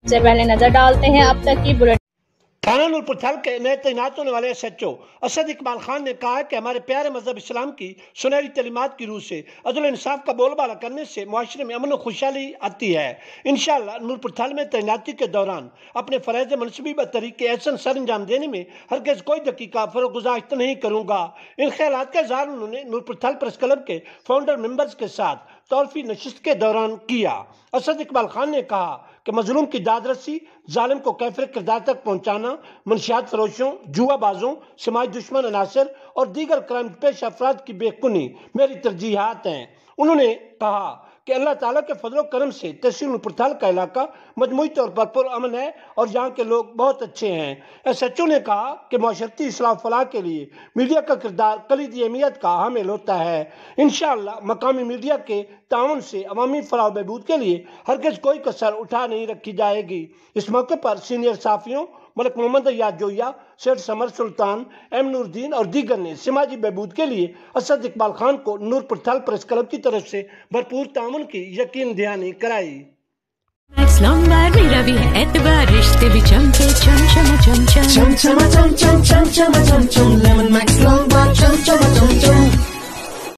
سے پہلے نظر ڈالتے ہیں اب تک کی بلٹ۔ تھانہ نورپور تھل کے نئے تعینات ہونے والے SHO اسد اقبال خان نے کہا کہ ہمارے پیارے مذہب اسلام کی سنہری تعلیمات کی روح سے عدل و انصاف کا بول بالا کرنے سے معاشرے میں امن و خوشحالی آتی ہے۔ انشاءاللہ نورپور تھل میں تعیناتی کے دوران اپنے فرائض منصبی طریقے احسن سر انجام دینے میں ہرگز کوئی دقیقہ فروگزاشت نہیں کروں گا۔ ان خیالات کا اظہار انہوں نے نورپور تھل پریس کلب کے فاؤنڈر ممبرز کے ساتھ تعارفی نشست کے دوران کیا۔ اسد اقبال خان نے کہا کہ مظلوم کی داد رسی، ظالم کو کیفر کردار تک پہنچانا، منشیات فروشوں، جوا بازوں، سماج دشمن عناصر اور دیگر کرائم پیش افراد کی بے کنی میری ترجیحات ہیں۔ انہوں نے کہا کہ اللہ تعالیٰ کے فضل و کرم سے تحصیل نورپور تھل کا علاقہ مجموعی طور پر پرامن ہے اور یہاں کے لوگ بہت اچھے ہیں۔ SHO نے کہا کہ معاشرتی اصلاح و فلاح کے لیے میڈیا کا کردار کلیدی اہمیت کا حامل ہوتا ہے۔ انشاءاللہ مقامی میڈیا کے تعاون سے عوامی فلاح و بہبود کے لیے ہرگز کوئی کسر اٹھا نہیں رکھی جائے گی۔ اس موقع پر سینئر صحافیوں ملک محمد ایاد جویا، سید سمر سلطان، M نور الدین اور دیگر نے سماجی بہبود کے لیے اسد اقبال خان کو نورپور تھل پریس کلب کی طرف سے بھرپور تعاون کی یقین دہانی کرائی۔ میکس لومبارڈ میرا بھی ہے اعتبار، رشتے بھی چمکے cham cham cham cham cham cham cham cham cham cham cham cham lemon Max Lombard cham cham cham cham